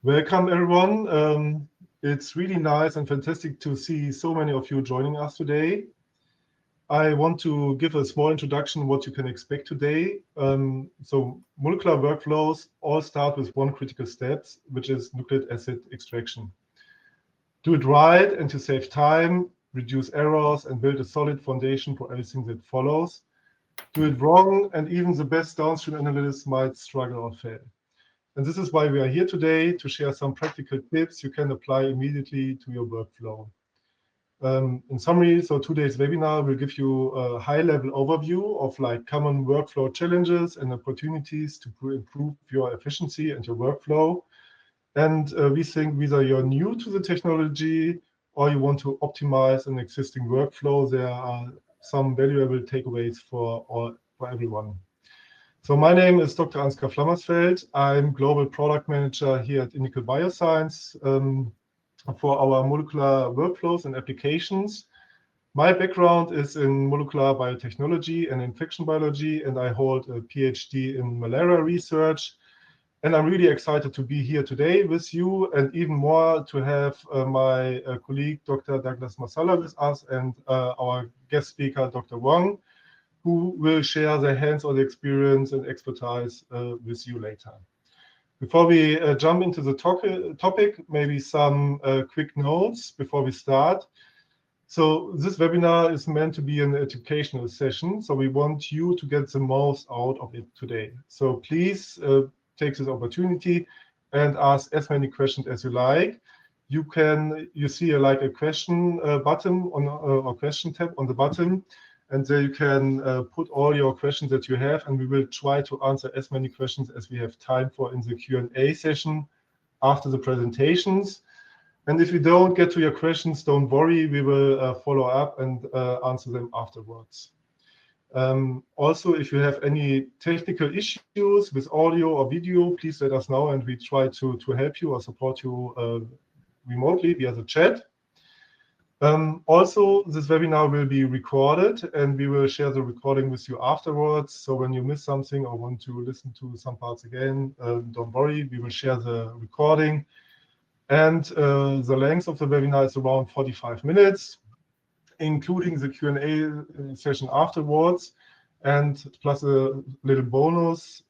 Welcome, everyone. It's really nice and fantastic to see so many of you joining us today. I want to give a small introduction what you can expect today. So molecular workflows all start with one critical step, which is nucleic acid extraction. Do it right and to save time, reduce errors, and build a solid foundation for everything that follows. Do it wrong, and even the best downstream analysts might struggle or fail. And this is why we are here today, to share some practical tips you can apply immediately to your workflow. In summary, so today's webinar will give you a high-level overview of common workflow challenges and opportunities to improve your efficiency and your workflow. And we think whether you're new to the technology or you want to optimize an existing workflow, there are some valuable takeaways for everyone. So my name is Dr. Ansgar Flammersfeld. I'm Global Product Manager here at INDICAL Bioscience for our molecular workflows and applications. My background is in molecular biotechnology and infection biology, and I hold a PhD in malaria research. And I'm really excited to be here today with you, and even more to have my colleague, Dr. Douglas Masala, with us, and our guest speaker, Dr. Wang, who will share their hands-on experience and expertise with you later. Before we jump into the topic, maybe some quick notes before we start. So this webinar is meant to be an educational session, so we want you to get the most out of it today. So please take this opportunity and ask as many questions as you like. You see a question button on or question tab on the bottom, and there you can put all your questions that you have, and we will try to answer as many questions as we have time for in the Q&A session after the presentations. And if we don't get to your questions, don't worry, we will follow up and answer them afterwards. Also, if you have any technical issues with audio or video, please let us know, and we try to help you or support you remotely via the chat. Also, this webinar will be recorded, and we will share the recording with you afterwards. So when you miss something or want to listen to some parts again, don't worry, we will share the recording. And the length of the webinar is around 45 minutes, including the Q&A session afterwards, and plus a little bonus.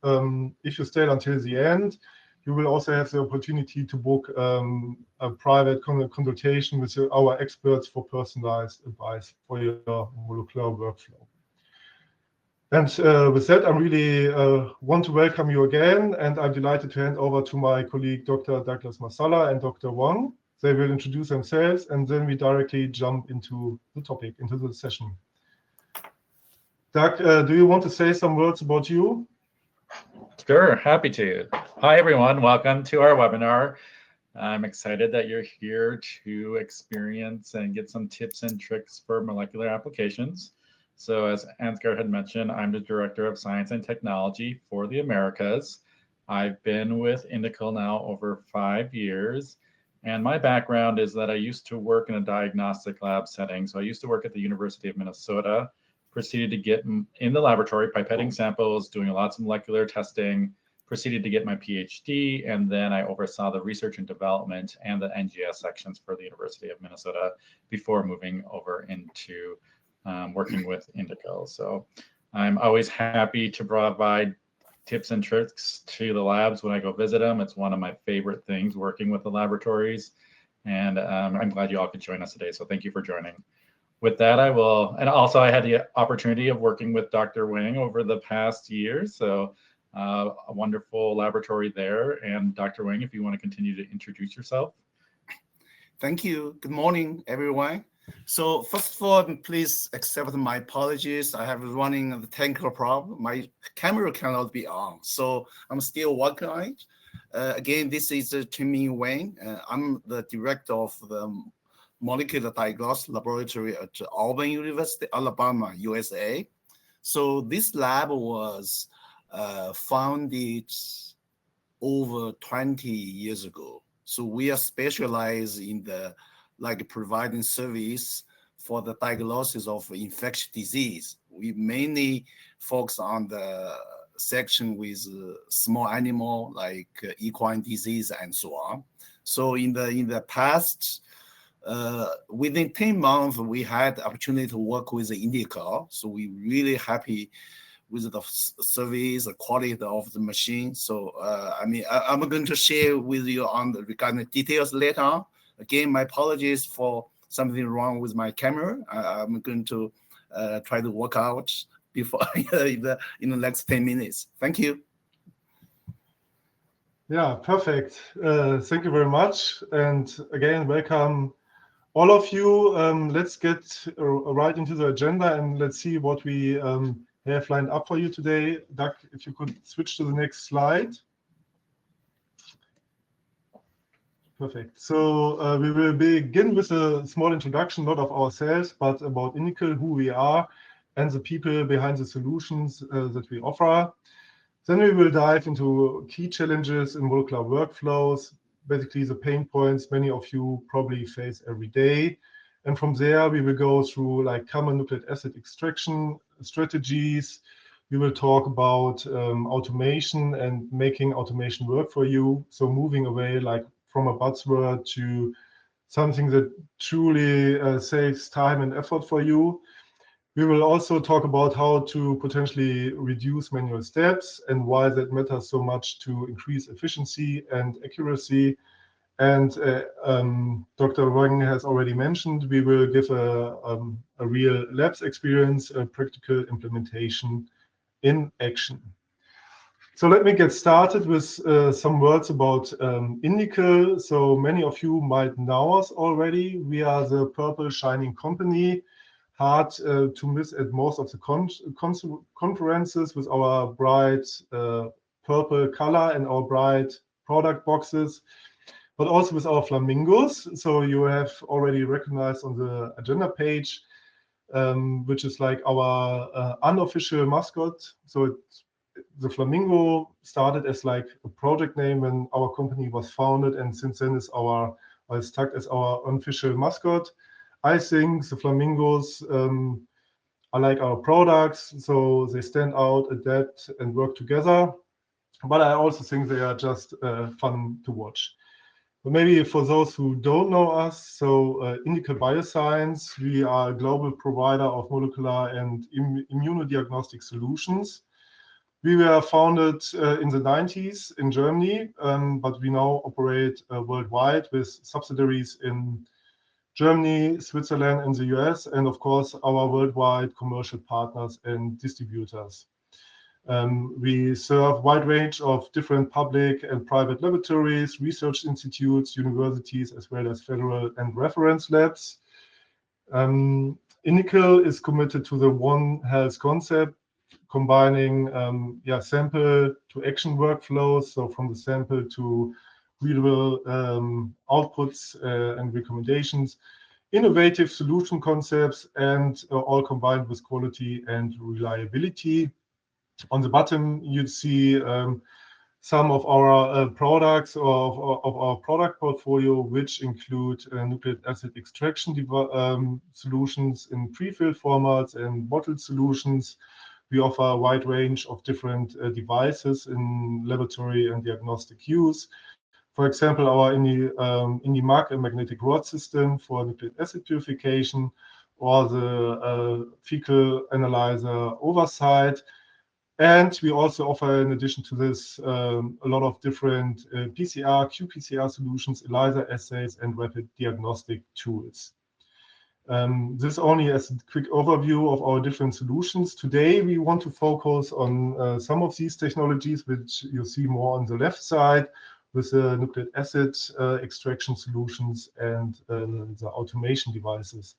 If you stay until the end, you will also have the opportunity to book a private consultation with our experts for personalized advice for your molecular workflow. And with that, I really want to welcome you again, and I'm delighted to hand over to my colleague, Dr. Douglas Masala and Dr. Wang. They will introduce themselves, and then we directly jump into the topic, into the session. Doug, do you want to say some words about you? Sure, happy to. Hi, everyone. Welcome to our webinar. I'm excited that you're here to experience and get some tips and tricks for molecular applications. So as Ansgar had mentioned, I'm the Director of Science and Technology for the Americas. I've been with INDICAL now over 5 years. And my background is that I used to work in a diagnostic lab setting. So I used to work at the University of Minnesota, proceeded to get in the laboratory, pipetting samples, doing lots of molecular testing, proceeded to get my PhD, and then I oversaw the research and development and the NGS sections for the University of Minnesota before moving over into working with INDICAL. So I'm always happy to provide tips and tricks to the labs when I go visit them. It's one of my favorite things, working with the laboratories. And I'm glad you all could join us today. So thank you for joining. With that, I will, and also I had the opportunity of working with Dr. Wang over the past year. So a wonderful laboratory there. And Dr. Wang, if you want to continue to introduce yourself. Thank you. Good morning, everyone. So first of all, please accept my apologies. I have running a technical problem. My camera cannot be on, so I'm still working on it. Again, this is Chiming Wang. I'm the director of the Molecular Diagnostics Laboratory at Auburn University, Alabama, USA. So this lab was founded over 20 years ago. So we are specialized in the providing service for the diagnosis of infectious disease. We mainly focus on the section with small animal like equine disease and so on. So in the past, within 10 months, we had the opportunity to work with the INDICAL. So we're really happy with the service, the quality of the machine. So I mean, I'm going to share with you on regarding the details later on. Again, my apologies for something wrong with my camera. I'm going to try to work out before in the next 10 minutes. Thank you. Yeah, perfect. Thank you very much. And again, welcome all of you. Let's get right into the agenda and let's see what we have lined up for you today. Doug, if you could switch to the next slide. Perfect. So we will begin with a small introduction, not of ourselves, but about INDICAL, who we are, and the people behind the solutions that we offer. Then we will dive into key challenges in molecular workflows, basically the pain points many of you probably face every day. And from there, we will go through like common nucleic acid extraction strategies. We will talk about automation and making automation work for you. So moving away like from a buzzword to something that truly saves time and effort for you. We will also talk about how to potentially reduce manual steps and why that matters so much to increase efficiency and accuracy. And Dr. Wang has already mentioned, we will give a real labs experience, a practical implementation in action. So let me get started with some words about INDICAL. So many of you might know us already. We are the purple shining company, hard to miss at most of the conferences with our bright purple color and our bright product boxes, but also with our flamingos. So you have already recognized on the agenda page, which is like our unofficial mascot. So the flamingo started as like a project name when our company was founded, and since then is stuck as our unofficial mascot. I think the flamingos are like our products, so they stand out, adapt, and work together. But I also think they are just fun to watch. But maybe for those who don't know us, so INDICAL Bioscience, we are a global provider of molecular and immunodiagnostic solutions. We were founded in the 90s in Germany, but we now operate worldwide with subsidiaries in Germany, Switzerland, and the US, and of course, our worldwide commercial partners and distributors. We serve a wide range of different public and private laboratories, research institutes, universities, as well as federal and reference labs. INDICAL is committed to the One Health concept, combining sample to action workflows, so from the sample to readable outputs and recommendations, innovative solution concepts, and all combined with quality and reliability. On the bottom, you'd see some of our products of our product portfolio, which include nucleic acid extraction solutions in prefilled formats and bottled solutions. We offer a wide range of different devices in laboratory and diagnostic use. For example, our IndiMag magnetic rod system for nucleic acid purification, or the fecal analyzer oversight. And we also offer, in addition to this, a lot of different PCR, qPCR solutions, ELISA assays, and rapid diagnostic tools. This only as a quick overview of our different solutions. Today, we want to focus on some of these technologies, which you see more on the left side, with the nucleic acid extraction solutions and the automation devices.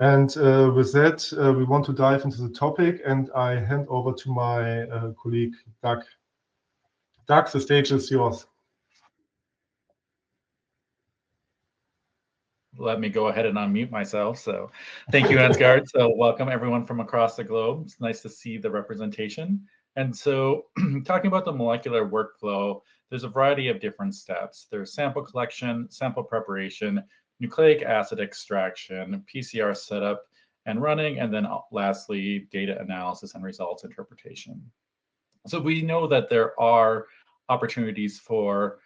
And with that, we want to dive into the topic, and I hand over to my colleague, Doug. Doug, the stage is yours. Let me go ahead and unmute myself. So thank you, Ansgar. So welcome everyone from across the globe. It's nice to see the representation. And so talking about the molecular workflow, there's a variety of different steps. There's sample collection, sample preparation, nucleic acid extraction, PCR setup and running, and then lastly, data analysis and results interpretation. So we know that there are opportunities for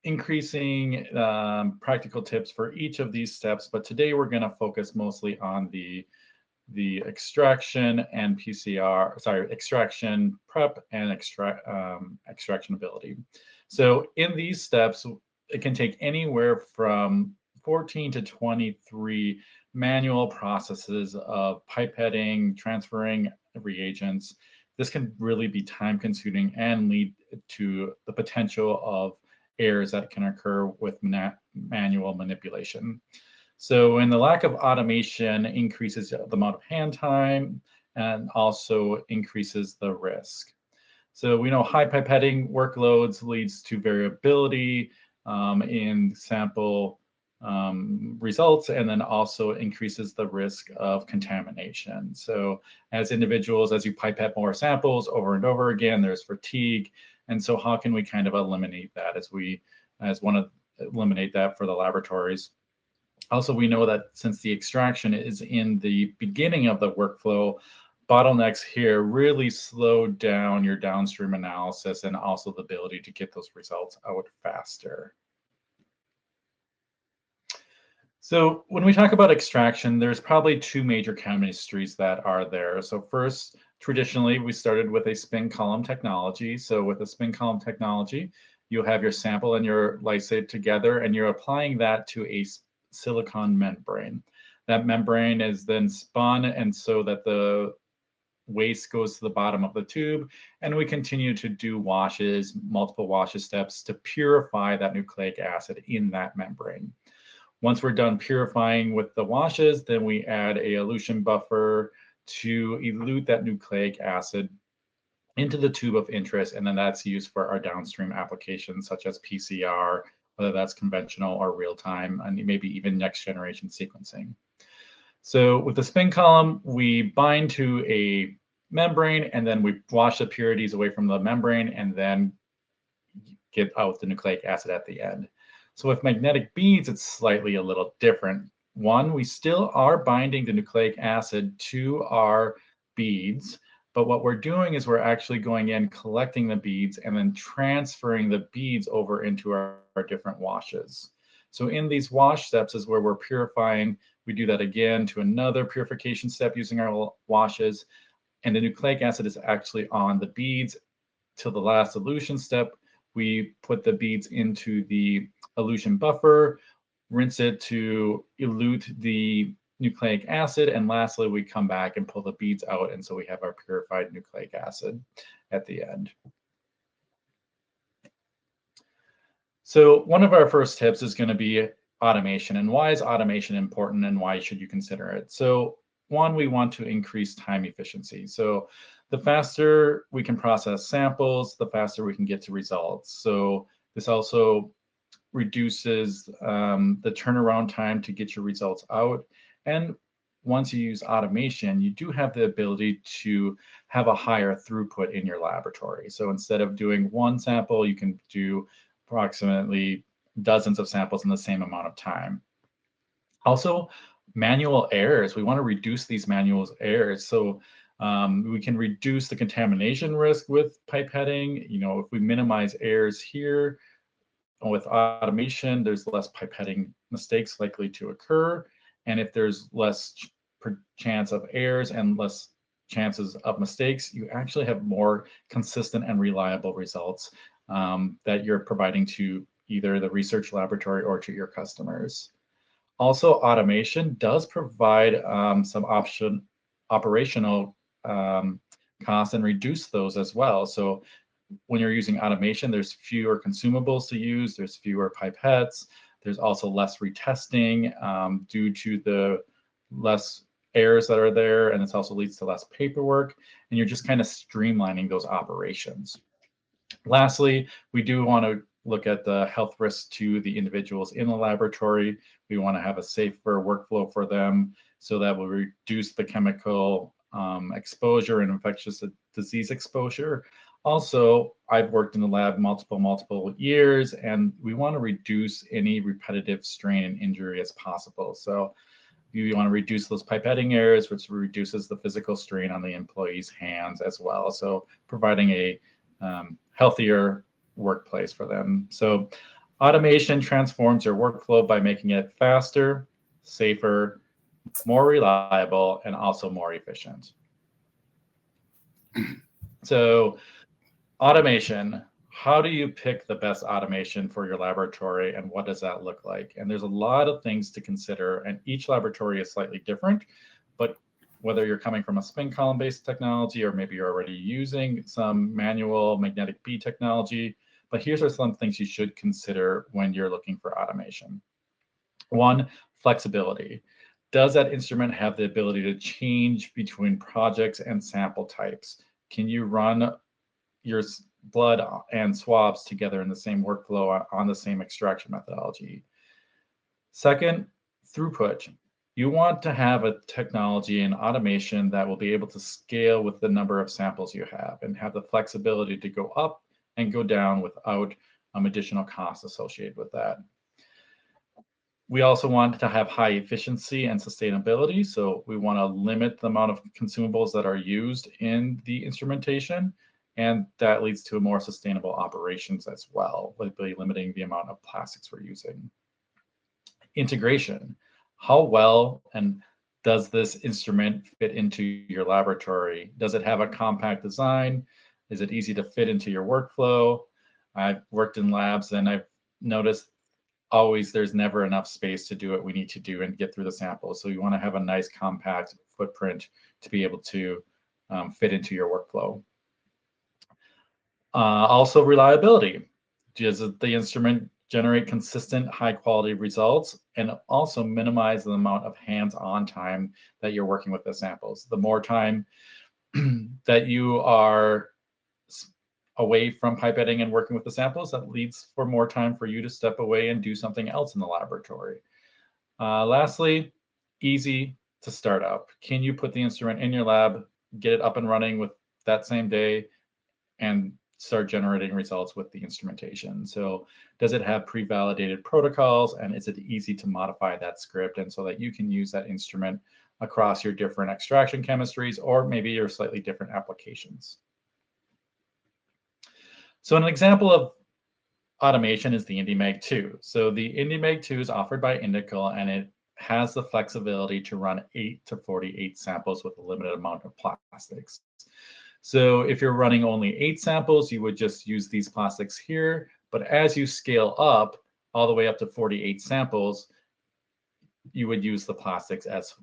increasing practical tips for each of these steps, but today we're going to focus mostly on the extraction and extraction prep and extractionability. So in these steps, it can take anywhere from 14 to 23 manual processes of pipetting, transferring reagents. This can really be time consuming and lead to the potential of errors that can occur with manual manipulation. So when the lack of automation increases the amount of hand time and also increases the risk. So we know high pipetting workloads leads to variability in sample results, and then also increases the risk of contamination. So as individuals, as you pipette more samples over and over again, there's fatigue. And so how can we kind of eliminate that eliminate that for the laboratories? Also, we know that since the extraction is in the beginning of the workflow, bottlenecks here really slow down your downstream analysis and also the ability to get those results out faster. So when we talk about extraction, there's probably two major chemistries that are there. So first, traditionally, we started with a spin column technology. So with a spin column technology, you'll have your sample and your lysate together, and you're applying that to a silicon membrane. That membrane is then spun, and so that the waste goes to the bottom of the tube, and we continue to do washes, multiple washes steps to purify that nucleic acid in that membrane. Once we're done purifying with the washes, then we add a elution buffer to elute that nucleic acid into the tube of interest, and then that's used for our downstream applications such as PCR, whether that's conventional or real-time, and maybe even next-generation sequencing. So with the spin column, we bind to a membrane, and then we wash the impurities away from the membrane, and then get out the nucleic acid at the end. So with magnetic beads, it's slightly a little different. One, we still are binding the nucleic acid to our beads, but what we're doing is we're actually going in, collecting the beads, and then transferring the beads over into our different washes. So in these wash steps is where we're purifying. We do that again to another purification step using our washes, and the nucleic acid is actually on the beads. Till the last elution step, we put the beads into the elution buffer, rinse it to elute the nucleic acid, and lastly, we come back and pull the beads out, and so we have our purified nucleic acid at the end. So one of our first tips is going to be automation, and why is automation important and why should you consider it? So one, we want to increase time efficiency. So the faster we can process samples, the faster we can get to results. So this also reduces the turnaround time to get your results out. And once you use automation, you do have the ability to have a higher throughput in your laboratory. So instead of doing one sample, you can do approximately dozens of samples in the same amount of time. Also, manual errors. We want to reduce these manual errors. So we can reduce the contamination risk with pipetting. You know, if we minimize errors here, with automation, there's less pipetting mistakes likely to occur. And if there's less chance of errors and less chances of mistakes, you actually have more consistent and reliable results that you're providing to either the research laboratory or to your customers. Also, automation does provide some operational costs and reduce those as well. So when you're using automation, there's fewer consumables to use, there's fewer pipettes, there's also less retesting due to the less errors that are there, and this also leads to less paperwork, and you're just kind of streamlining those operations. Lastly, we do want to look at the health risks to the individuals in the laboratory. We want to have a safer workflow for them so that will reduce the chemical exposure and infectious disease exposure. Also, I've worked in the lab multiple years, and we want to reduce any repetitive strain and injury as possible. So You want to reduce those pipetting errors, which reduces the physical strain on the employee's hands as well. So providing a healthier workplace for them. So automation transforms your workflow by making it faster, safer, more reliable, and also more efficient. So automation, how do you pick the best automation for your laboratory, and what does that look like? And there's a lot of things to consider, and each laboratory is slightly different, but whether you're coming from a spin column based technology, or maybe you're already using some manual magnetic bead technology, but here's some things you should consider when you're looking for automation. One, flexibility. Does that instrument have the ability to change between projects and sample types? Can you run your blood and swabs together in the same workflow on the same extraction methodology? Second, throughput. You want to have a technology and automation that will be able to scale with the number of samples you have and have the flexibility to go up and go down without additional costs associated with that. We also want to have high efficiency and sustainability. So we want to limit the amount of consumables that are used in the instrumentation, and that leads to a more sustainable operations as well, by limiting the amount of plastics we're using. Integration. How well and does this instrument fit into your laboratory? Does it have a compact design? Is it easy to fit into your workflow? I've worked in labs and I've noticed always there's never enough space to do what we need to do and get through the samples. So you want to have a nice compact footprint to be able to fit into your workflow. Also reliability. Does the instrument generate consistent high quality results, and also minimize the amount of hands-on time that you're working with the samples? The more time that you are away from pipetting and working with the samples, that leads for more time for you to step away and do something else in the laboratory. Lastly, easy to start up. Can you put the instrument in your lab, get it up and running with that same day, and start generating results with the instrumentation? So does it have pre-validated protocols, and is it easy to modify that script, and so that you can use that instrument across your different extraction chemistries or maybe your slightly different applications? So an example of automation is the IndiMag 2. So the IndiMag 2 is offered by INDICAL, and it has the flexibility to run 8 to 48 samples with a limited amount of plastics. So if you're running only 8 samples, you would just use these plastics here. But as you scale up all the way up to 48 samples, you would use the plastics as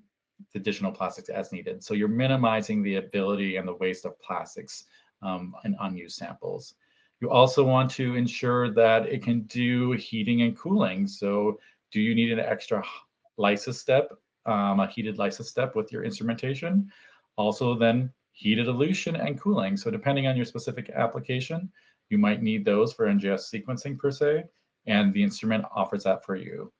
the additional plastics as needed. So you're minimizing the ability and the waste of plastics in unused samples. You also want to ensure that it can do heating and cooling. So do you need an extra lysis step, a heated lysis step with your instrumentation? Also then heated elution and cooling. So depending on your specific application, you might need those for NGS sequencing per se, and the instrument offers that for you.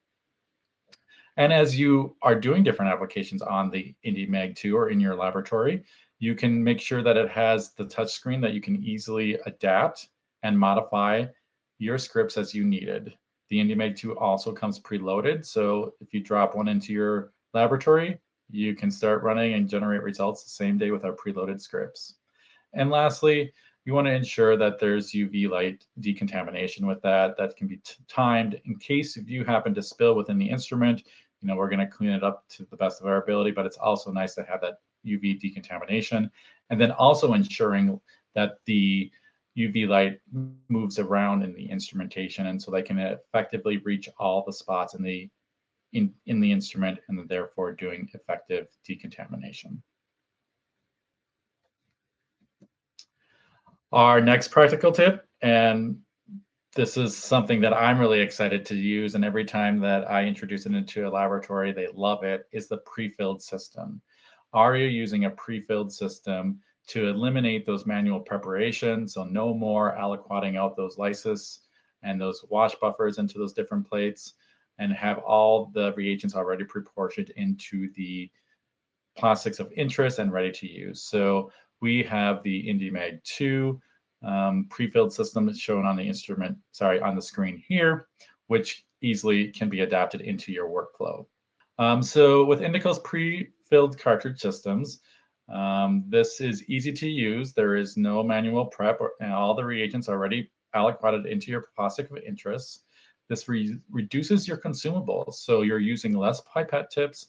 And as you are doing different applications on the IndiMag 2 or in your laboratory, you can make sure that it has the touch screen that you can easily adapt and modify your scripts as you needed. The IndiMag 2 also comes preloaded, so if you drop one into your laboratory, you can start running and generate results the same day with our preloaded scripts. And lastly, you want to ensure that there's UV light decontamination with that. That can be timed in case if you happen to spill within the instrument. You know, we're going to clean it up to the best of our ability, but it's also nice to have that UV decontamination. And then also ensuring that the UV light moves around in the instrumentation, and so they can effectively reach all the spots in the instrument, and therefore doing effective decontamination. Our next practical tip, and this is something that I'm really excited to use, and every time that I introduce it into a laboratory, they love it, is the prefilled system. Are you using a prefilled system to eliminate those manual preparations? So no more aliquoting out those lysis and those wash buffers into those different plates, and have all the reagents already proportioned into the plastics of interest and ready to use. So we have the IndiMag 2 prefilled system shown on the on the screen here, which easily can be adapted into your workflow. So with INDICAL's pre-filled cartridge systems, this is easy to use. There is no manual prep, and all the reagents are already allocated into your plastic of interest. This reduces your consumables, so you're using less pipette tips,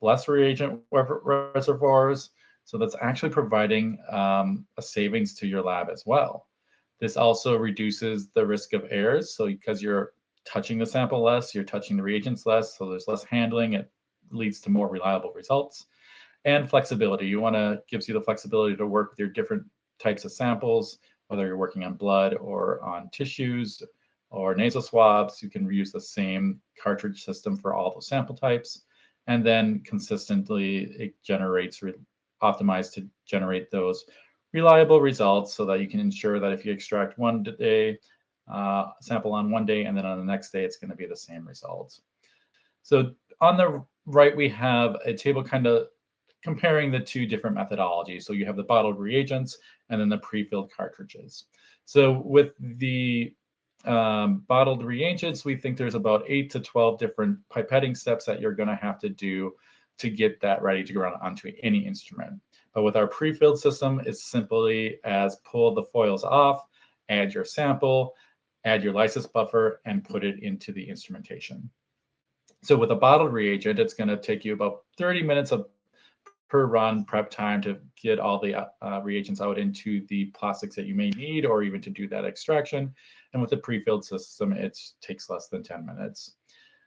less reagent reservoirs, so that's actually providing a savings to your lab as well. This also reduces the risk of errors, so because you're touching the sample less, you're touching the reagents less, so there's less handling, it leads to more reliable results. And flexibility, gives you the flexibility to work with your different types of samples, whether you're working on blood or on tissues or nasal swabs. You can reuse the same cartridge system for all those sample types. And then consistently, it generates, optimized to generate those reliable results so that you can ensure that if you extract one day, sample on one day, and then on the next day, it's going to be the same results. So on the right, we have a table kind of comparing the two different methodologies. So you have the bottled reagents and then the pre-filled cartridges. So with the bottled reagents, we think there's about 8 to 12 different pipetting steps that you're going to have to do to get that ready to go onto any instrument. But with our pre-filled system, it's simply as pull the foils off, add your sample, add your lysis buffer, and put it into the instrumentation. So with a bottled reagent, it's going to take you about 30 minutes per run prep time to get all the reagents out into the plastics that you may need, or even to do that extraction. And with the pre-filled system, it takes less than 10 minutes.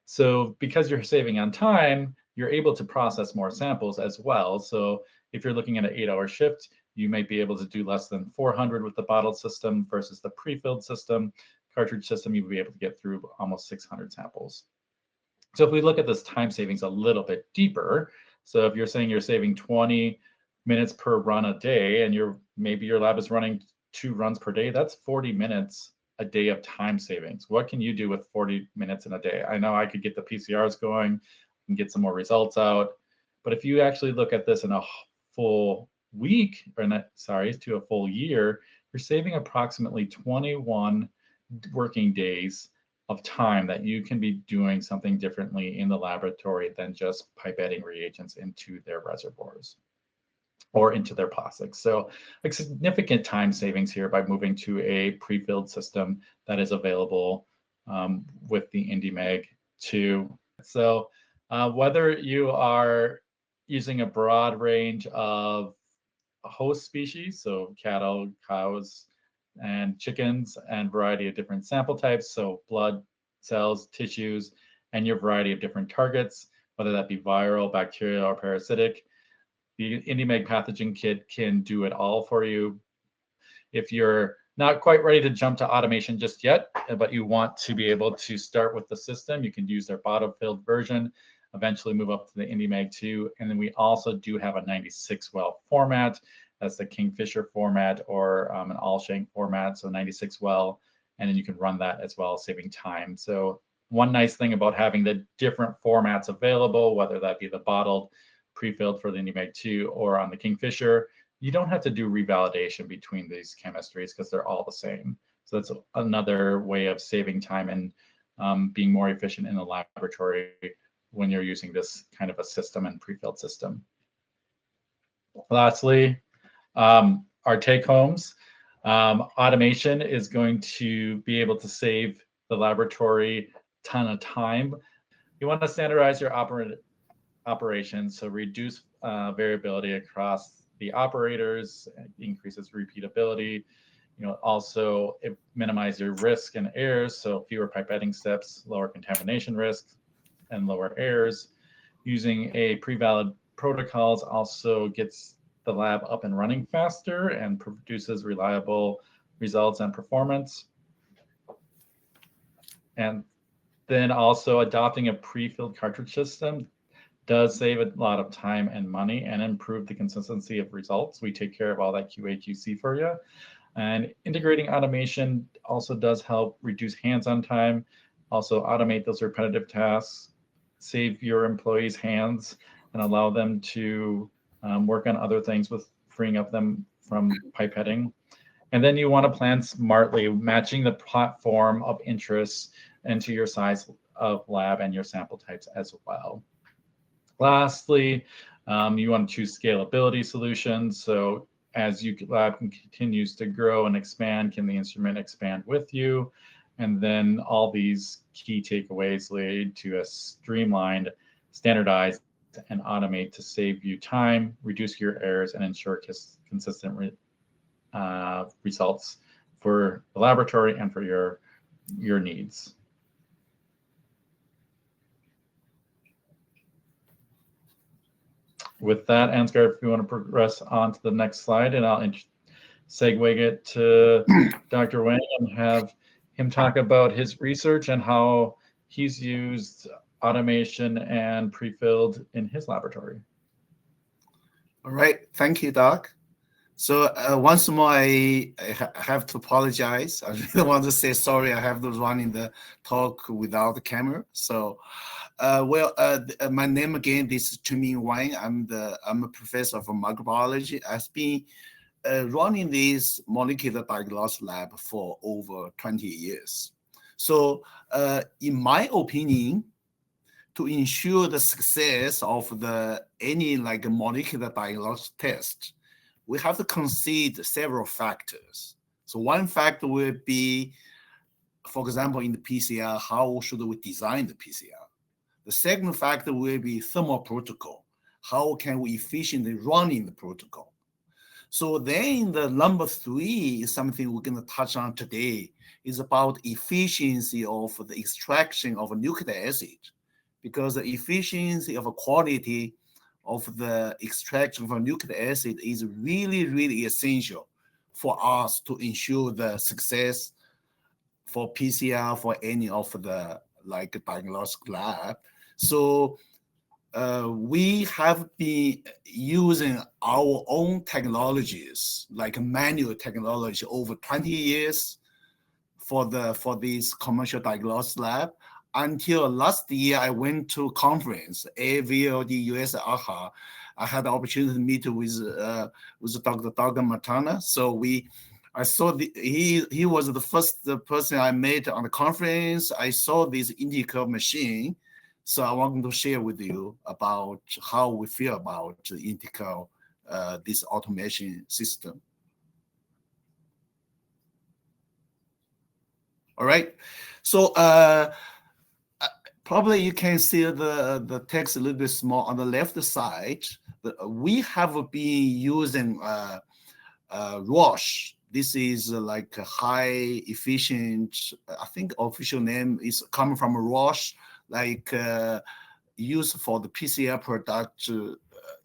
So because you're saving on time, you're able to process more samples as well. So if you're looking at an 8-hour shift, you might be able to do less than 400 with the bottled system versus the pre-filled system. Cartridge system, you'll be able to get through almost 600 samples. So if we look at this time savings a little bit deeper, so if you're saying you're saving 20 minutes per run a day, and maybe your lab is running 2 runs per day, that's 40 minutes a day of time savings. What can you do with 40 minutes in a day? I know I could get the PCRs going and get some more results out, but if you actually look at this in a full week, or not, sorry, to a full year, you're saving approximately 21 working days of time that you can be doing something differently in the laboratory than just pipetting reagents into their reservoirs or into their plastics. So like significant time savings here by moving to a pre-filled system that is available with the IndiMag 2. So whether you are using a broad range of host species, so cattle, cows, and chickens, and variety of different sample types, so blood, cells, tissues, and your variety of different targets, whether that be viral, bacterial, or parasitic, the IndiMag pathogen kit can do it all for you. If you're not quite ready to jump to automation just yet, but you want to be able to start with the system, you can use their bottle-filled version, eventually move up to the IndiMag 2. And then we also do have a 96-well format. That's the Kingfisher format, or an all-shank format, so 96-well. And then you can run that as well, saving time. So one nice thing about having the different formats available, whether that be the bottled, pre-filled for the IndiMag 2 or on the Kingfisher, you don't have to do revalidation between these chemistries because they're all the same. So that's another way of saving time and being more efficient in the laboratory when you're using this kind of a system and pre-filled system. Lastly, our take-homes. Automation is going to be able to save the laboratory a ton of time. You want to standardize your operations, so reduce variability across the operators, increases repeatability. Also minimize your risk and errors, so fewer pipetting steps, lower contamination risk, and lower errors. Using a pre-valid protocols also gets the lab up and running faster and produces reliable results and performance. And then also adopting a pre-filled cartridge system does save a lot of time and money and improve the consistency of results. We take care of all that QA/QC for you. And integrating automation also does help reduce hands-on time, also automate those repetitive tasks, save your employees' hands, and allow them to work on other things with freeing up them from pipetting. And then you want to plan smartly, matching the platform of interest into your size of lab and your sample types as well. Lastly, you want to choose scalability solutions. So as your lab continues to grow and expand, can the instrument expand with you? And then all these key takeaways lead to a streamlined, standardized, and automate to save you time, reduce your errors, and ensure consistent results for the laboratory and for your needs. With that, Ansgar, if you want to progress on to the next slide, and I'll segue it to Dr. Wang and have him talk about his research and how he's used automation and prefilled in his laboratory. All right, thank you, Doc. So once more, I have to apologize. I really want to say sorry. I have to run in the talk without the camera. So, my name again, this is Chunmin Wang. I'm a professor of microbiology. I've been running this molecular diagnostic lab for over 20 years. So, in my opinion, to ensure the success of any like molecular diagnostic test, we have to consider several factors. So one factor will be, for example, in the PCR, how should we design the PCR? The second factor will be thermal protocol. How can we efficiently run in the protocol? So then the number 3 is something we're going to touch on today, is about efficiency of the extraction of a nucleic acid, because the efficiency of a quality of the extraction of a nucleic acid is really, really essential for us to ensure the success for PCR for any of the like diagnostic lab. So we have been using our own technologies, like manual technology, over 20 years for this commercial diagnostic lab. Until last year, I went to a conference, AVLD US AHA. I had the opportunity to meet with Dr. Doug Matana. So I saw he was the first person I met on the conference. I saw this INDICAL machine. So I wanted to share with you about how we feel about the INDICAL, this automation system. All right. So probably you can see the text a little bit small on the left side. We have been using Roche. This is like a high efficient, I think official name is coming from Roche, like used for the PCR product,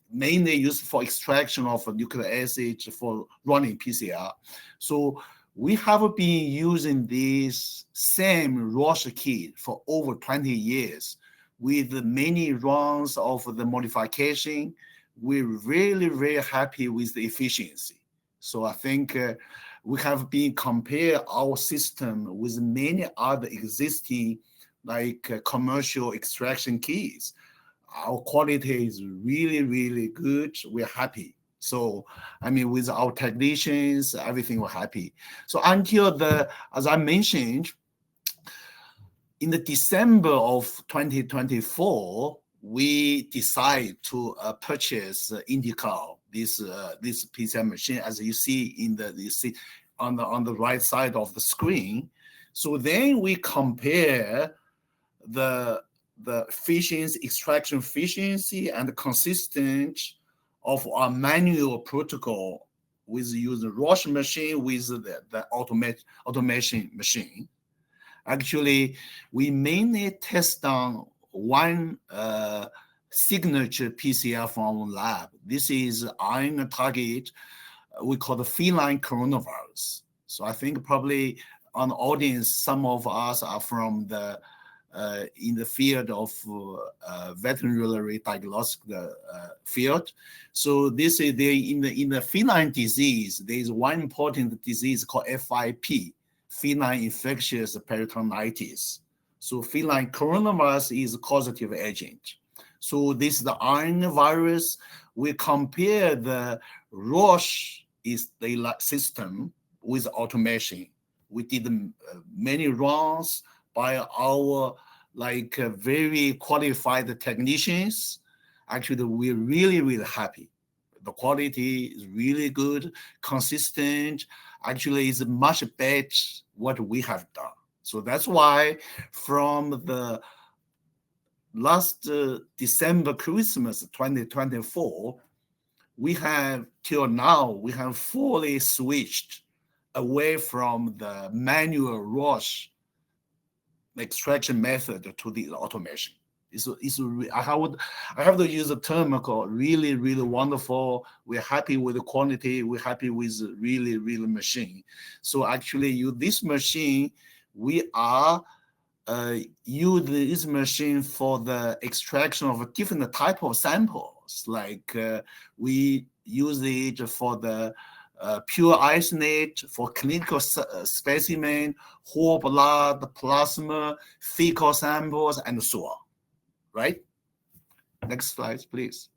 mainly used for extraction of nucleic acid for running PCR. So we have been using this same Roche kit for over 20 years with many runs of the modification. We're really, really happy with the efficiency. So I think we have been compare our system with many other existing like commercial extraction kits. Our quality is really, really good. We're happy. So, I mean, with our technicians, everything we're happy. So until as I mentioned, in the December of 2024, we decided to purchase INDICAL, this PCR machine, as you see on the right side of the screen. So then we compare the efficiency, extraction efficiency, and the consistency of our manual protocol with using Roche machine with the automation machine. Actually, we mainly test on one signature PCR from our lab. This is iron target, we call the feline coronavirus. So I think probably on the audience, some of us are from in the field of veterinary diagnostic field. So this is in the feline disease. There is one important disease called FIP, feline infectious peritonitis. So feline coronavirus is a causative agent. So this is the iron virus. We compare the Roche system with automation. We did many runs by our very qualified technicians, actually we're really, really happy. The quality is really good, consistent. Actually, it's much better what we have done. So that's why from the last December Christmas 2024, we have till now, we have fully switched away from the manual rush extraction method to the automation. I have to use a term called really, really wonderful. We're happy with the quantity. We're happy with really, really machine. So actually, this machine, we are use this machine for the extraction of different type of samples. Like we use it for the pure isolate, for clinical specimen, whole blood, plasma, fecal samples, and so on. Right? Next slide, please.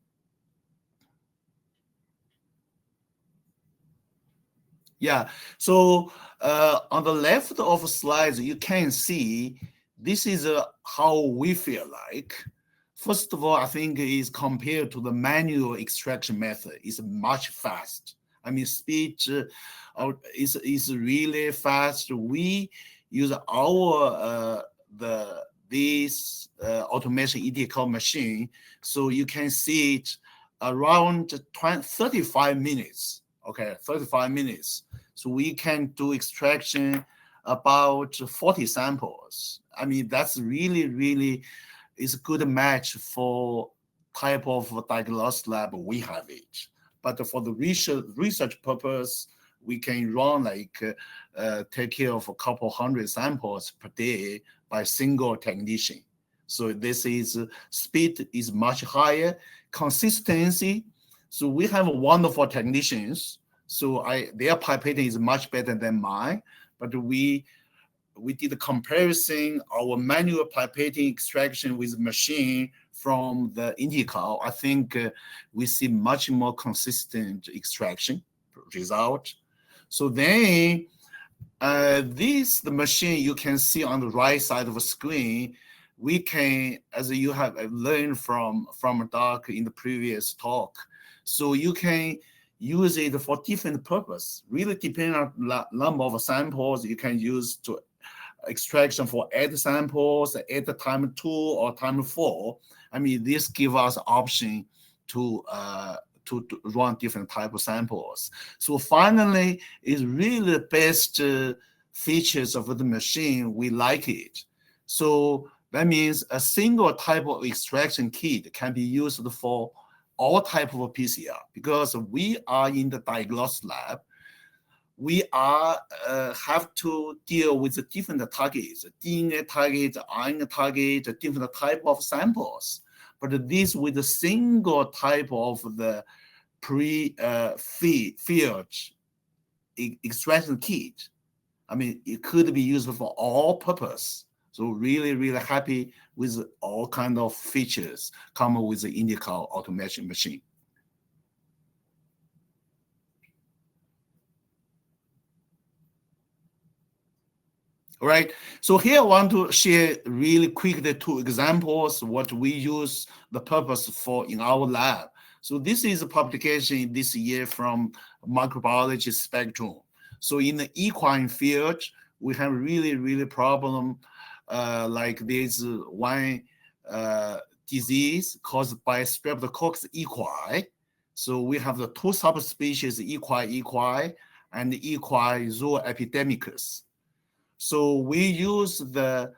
Yeah, so on the left of slides, you can see this is how we feel like. First of all, I think is compared to the manual extraction method, is much fast. I mean, speed is really fast. We use our this automation INDICAL machine, so you can see it around 35 minutes. Okay, 35 minutes. So we can do extraction about 40 samples. I mean, that's really, really is a good match for type of diagnostic lab we have it. But for the research purpose, we can run like take care of a couple hundred samples per day by single technician. So this is speed is much higher, consistency. So we have wonderful technicians. So their pipetting is much better than mine. But we did a comparison our manual pipetting extraction with machine from the INDICAL. I think we see much more consistent extraction result. So then the machine you can see on the right side of the screen, we can, as you have learned from Doc in the previous talk, so you can use it for different purpose. Really depending on the number of samples you can use to extraction for add samples at time 2 or time 4. I mean, this gives us option to run different type of samples. So finally, it's really the best features of the machine. We like it. So that means a single type of extraction kit can be used for all type of PCR, because we are in the diagnostic lab. We are have to deal with the different targets, DNA target, RNA target, different type of samples. But this with a single type of the prefilled extraction kit, I mean, it could be used for all purpose. So really, really happy with all kind of features come with the INDICAL automation machine. All right, so here I want to share really quick the 2 examples what we use the purpose for in our lab. So this is a publication this year from microbiology spectrum. So in the equine field, we have really, really problem like this one disease caused by Streptococcus equi. So we have the 2 subspecies, equi and equi zooepidemicus. So we use this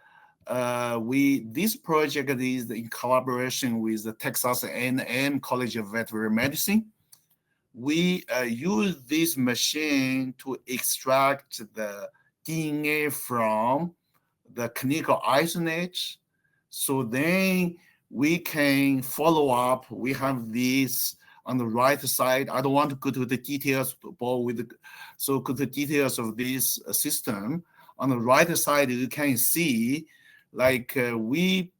project is in collaboration with the Texas A&M College of Veterinary Medicine. We use this machine to extract the DNA from the clinical isolates. So then we can follow up. We have this on the right side. I don't want to go to the details, go to the details of this system. On the right side, you can see like we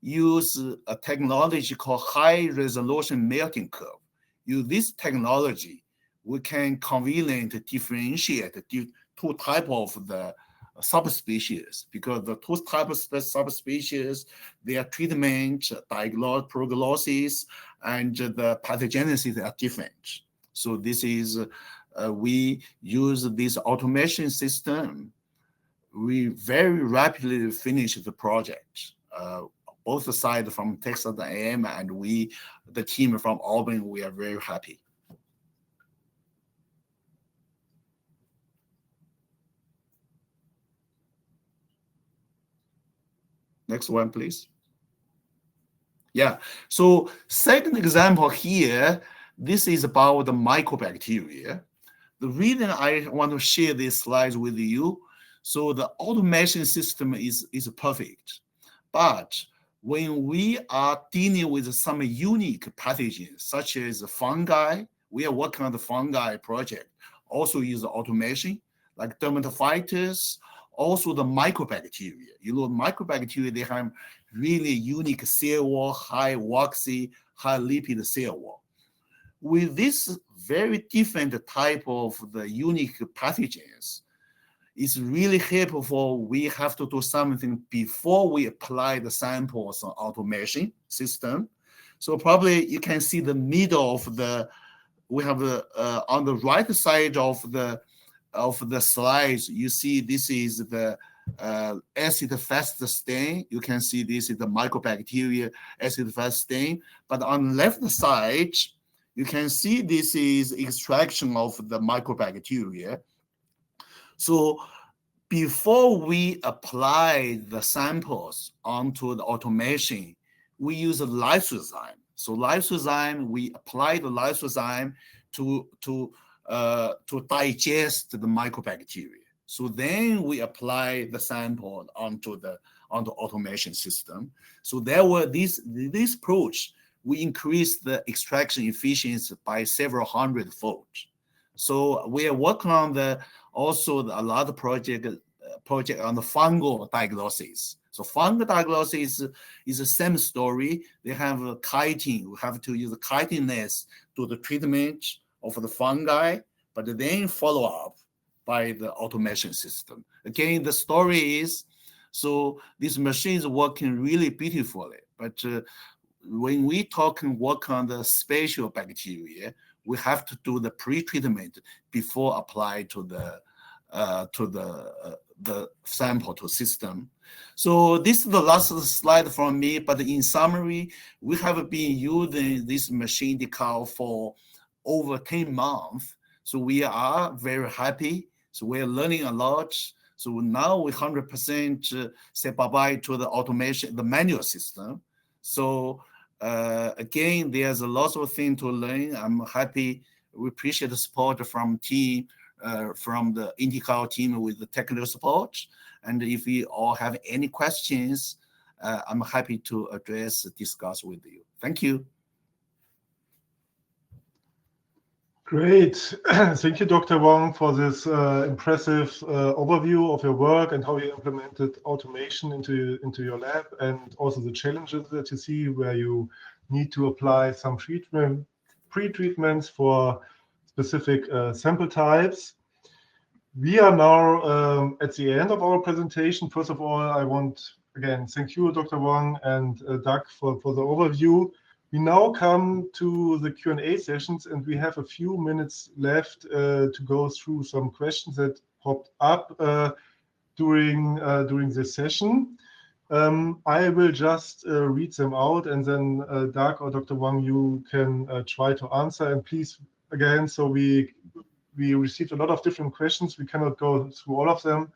use a technology called high resolution melting curve. Use this technology, we can conveniently differentiate the 2 types of the subspecies, because the 2 types of subspecies, their treatment, prognosis, and the pathogenesis are different. So this is, we use this automation system. We very rapidly finish the project. Both sides from Texas A&M and we, the team from Auburn, we are very happy. Next one, please. Yeah, so second example here, this is about the mycobacteria. The reason I want to share these slides with you, so the automation system is perfect. But when we are dealing with some unique pathogens, such as fungi, we are working on the fungi project, also use automation, like dermatophytes, also the mycobacteria. You know, mycobacteria, they have really unique cell wall, high waxy, high lipid cell wall. With this very different type of the unique pathogens, it's really helpful. We have to do something before we apply the samples on automation system. So probably you can see the middle of the, we have on the right side of the slides, you see this is the acid-fast stain. You can see this is the mycobacteria acid-fast stain. But on the left side, you can see this is extraction of the mycobacteria. So before we apply the samples onto the automation, we use a lysozyme. So lysozyme, we apply the lysozyme to digest the mycobacteria. So then we apply the sample onto automation system. So there were this approach, we increased the extraction efficiency by several hundred-fold. So we are working on also a lot of project on the fungal diagnosis. So fungal diagnosis is the same story. They have a chitin. We have to use the chitinase to the treatment of the fungi, but then follow up by the automation system. Again, the story is, so this machine is working really beautifully, but when we work on the spatial bacteria, we have to do the pre-treatment before apply to the sample to system. So this is the last slide from me, but in summary, we have been using this machine INDICAL for over 10 months. So we are very happy. So we're learning a lot. So now we 100% say bye-bye to the automation, the manual system. So again, there's a lot of things to learn. I'm happy. We appreciate the support from team, from the INDICAL team with the technical support. And if you all have any questions, I'm happy to discuss with you. Thank you. Great. Thank you, Dr. Wang, for this impressive overview of your work and how you implemented automation into your lab, and also the challenges that you see where you need to apply some pre-treatments for specific sample types. We are now at the end of our presentation. First of all, I want, again, thank you, Dr. Wang and Doug, for the overview. We now come to the Q&A sessions, and we have a few minutes left to go through some questions that popped up during this session. I will just read them out, and then Doug or Dr. Wang, you can try to answer. And please, again, so we received a lot of different questions. We cannot go through all of them,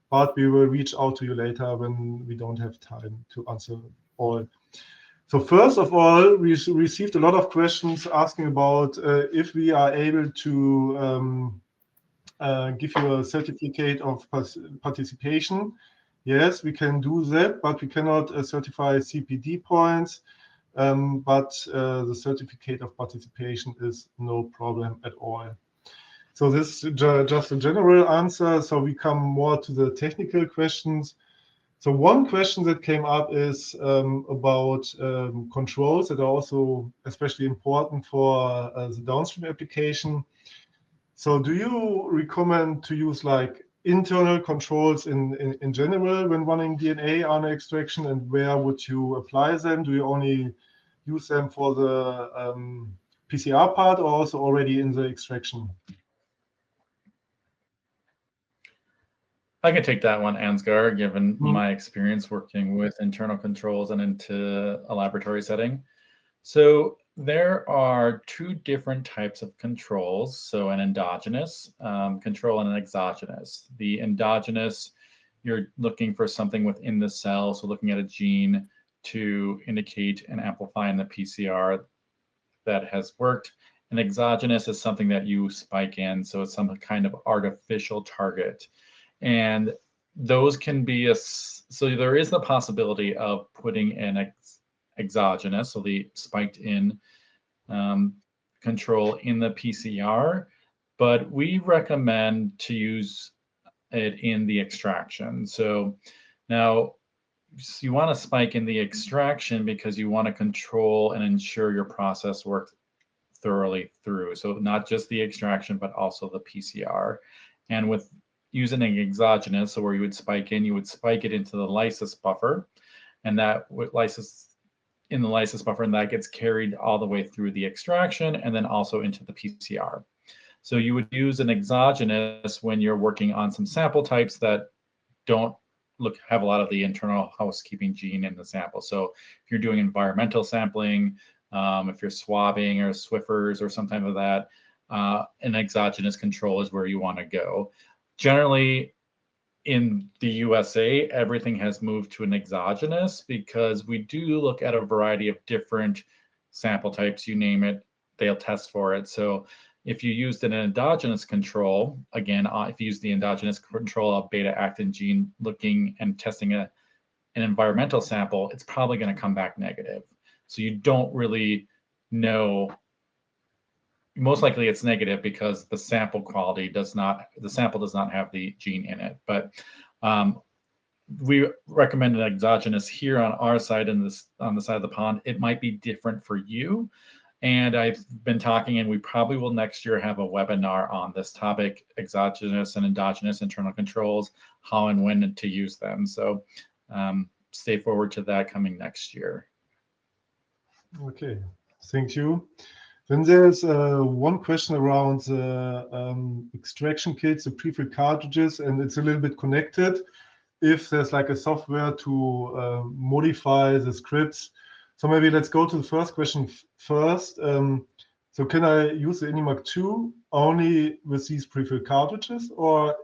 but we will reach out to you later when we don't have time to answer all. So first of all, we received a lot of questions asking about if we are able to give you a certificate of participation. Yes, we can do that, but we cannot certify CPD points. But the certificate of participation is no problem at all. So this is just a general answer. So we come more to the technical questions. So one question that came up is about controls that are also especially important for the downstream application. So do you recommend to use like internal controls in general when running DNA RNA extraction, and where would you apply them? Do you only use them for the PCR part, or also already in the extraction? I can take that one, Ansgar, given my experience working with internal controls and into a laboratory setting. So there are two different types of controls. So an endogenous control and an exogenous. The endogenous, you're looking for something within the cell, so looking at a gene to indicate and amplify in the PCR that has worked. An exogenous is something that you spike in, so it's some kind of artificial target. And those can be so there is the possibility of putting an exogenous, so the spiked in control in the PCR, but we recommend to use it in the extraction. So now you want to spike in the extraction because you want to control and ensure your process works thoroughly through. So not just the extraction, but also the PCR. And with using an exogenous, so where you would spike in, you would spike it into the lysis buffer, and that lysis in the lysis buffer, and that gets carried all the way through the extraction and then also into the PCR. So you would use an exogenous when you're working on some sample types that don't have a lot of the internal housekeeping gene in the sample. So if you're doing environmental sampling, if you're swabbing or Swiffers or something like that, an exogenous control is where you want to go. Generally, in the USA, everything has moved to an exogenous because we do look at a variety of different sample types. You name it, they'll test for it. So if you used an endogenous control, again, if you use the endogenous control of beta-actin gene looking and testing an environmental sample, it's probably going to come back negative. So you don't really know. Most likely it's negative because the sample quality the sample does not have the gene in it. But we recommend an exogenous here on our side, on the side of the pond. It might be different for you. And I've been talking, and we probably will next year have a webinar on this topic, exogenous and endogenous internal controls, how and when to use them. So stay forward to that coming next year. Okay, thank you. Then there's one question around the extraction kits, the prefilled cartridges, and it's a little bit connected. If there's like a software to modify the scripts. So maybe let's go to the first question first. So can I use the IndiMag 2 only with these prefilled cartridges, or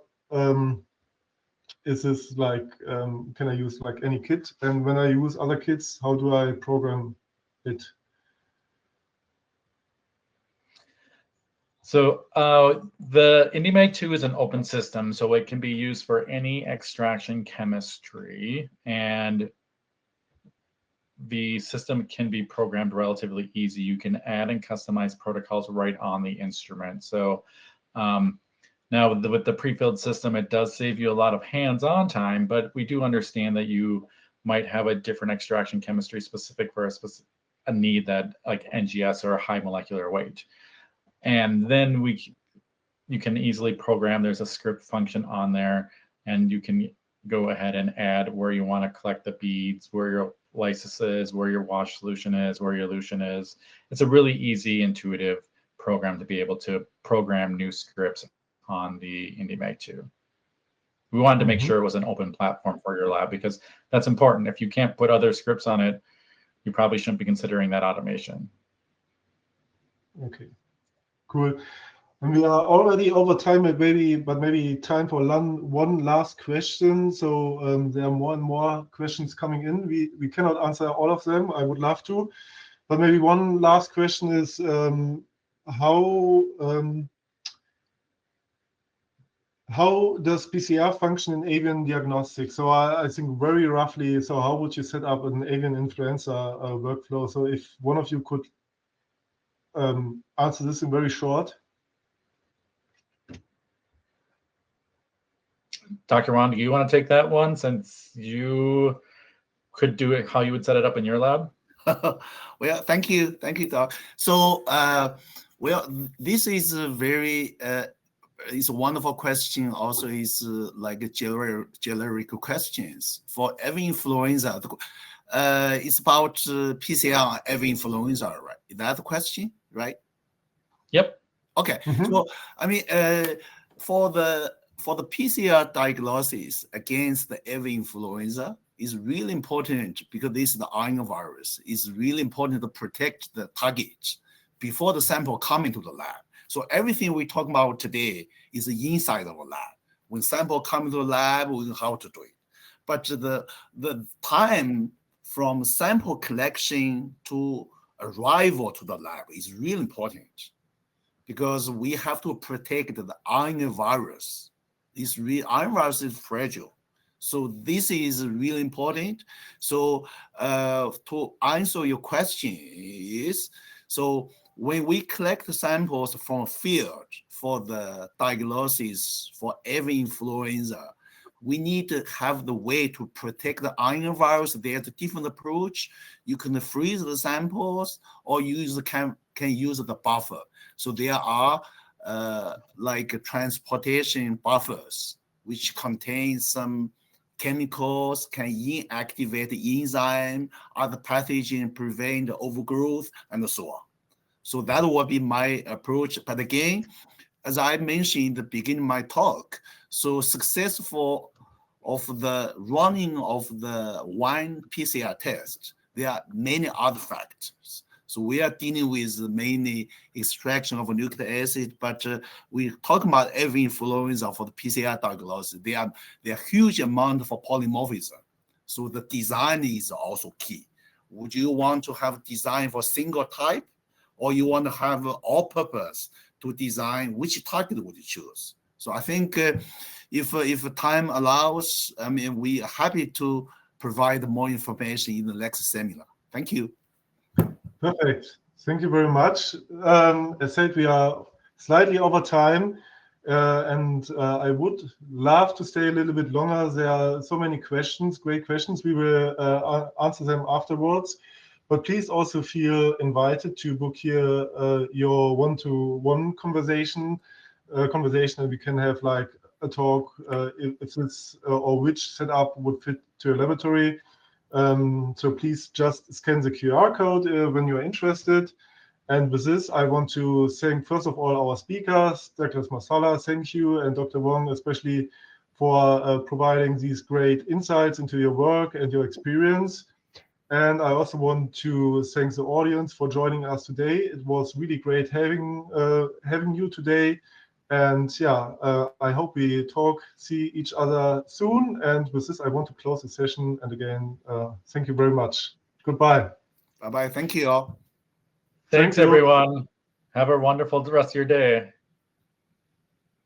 is this like, can I use like any kit? And when I use other kits, how do I program it? So the IndiMag 2 is an open system, so it can be used for any extraction chemistry, and the system can be programmed relatively easy. You can add and customize protocols right on the instrument. So now with the prefilled system, it does save you a lot of hands-on time, but we do understand that you might have a different extraction chemistry specific for a need that like NGS or a high molecular weight. And then you can easily program, there's a script function on there, and you can go ahead and add where you want to collect the beads, where your lysis is, where your wash solution is, where your elution is. It's a really easy, intuitive program to be able to program new scripts on the IndiMag 2. We wanted to make sure it was an open platform for your lab because that's important. If you can't put other scripts on it, you probably shouldn't be considering that automation. Okay. Cool. And we are already over time, but maybe time for one last question. So there are more and more questions coming in. We cannot answer all of them. I would love to, but maybe one last question is how does PCR function in avian diagnostics? So I think very roughly. So how would you set up an avian influenza workflow? So if one of you could answer this in very short. Dr. Ron, do you want to take that one since you could do it how you would set it up in your lab? Well, thank you, Doc. So, well, this is a very it's a wonderful question. Also, is like a generic questions for every influenza. It's about PCR every influenza, right? Is that the question, right? Yep. Okay. So I mean, for the PCR diagnosis against the every influenza is really important because this is the virus. It's really important to protect the target before the sample come into the lab. So everything we talk about today is inside of a lab. When sample come into the lab, we know how to do it. But the time from sample collection to arrival to the lab is really important because we have to protect the RNA virus. This RNA virus is fragile. So this is really important. So to answer your question is, so when we collect samples from field for the diagnosis for every influenza, we need to have the way to protect the RNA virus. There's a different approach. You can freeze the samples or can use the buffer. So there are like transportation buffers, which contain some chemicals, can inactivate the enzyme, other pathogen, prevent overgrowth, and so on. So that will be my approach. But again, as I mentioned in the beginning of my talk, so successful of the running of the one PCR test, there are many other factors. So we are dealing with mainly extraction of a nucleic acid, but we talk about every influenza for the PCR diagnosis. There are huge amount for polymorphism. So the design is also key. Would you want to have design for single type, or you want to have all purpose to design which target would you choose? So I think if time allows, I mean, we are happy to provide more information in the next seminar. Thank you. Perfect. Thank you very much. As said, we are slightly over time, and I would love to stay a little bit longer. There are so many questions, great questions. We will answer them afterwards. But please also feel invited to book here your one-to-one conversation, and we can have like a talk if this or which setup would fit to your laboratory. So please just scan the QR code when you are interested. And with this, I want to thank first of all our speakers, Douglas Masala, thank you, and Dr. Wong especially for providing these great insights into your work and your experience. And I also want to thank the audience for joining us today. It was really great having you today. And yeah, I hope we see each other soon. And with this, I want to close the session. And again, thank you very much. Goodbye. Bye-bye. Thank you all. Thanks, everyone. Have a wonderful rest of your day.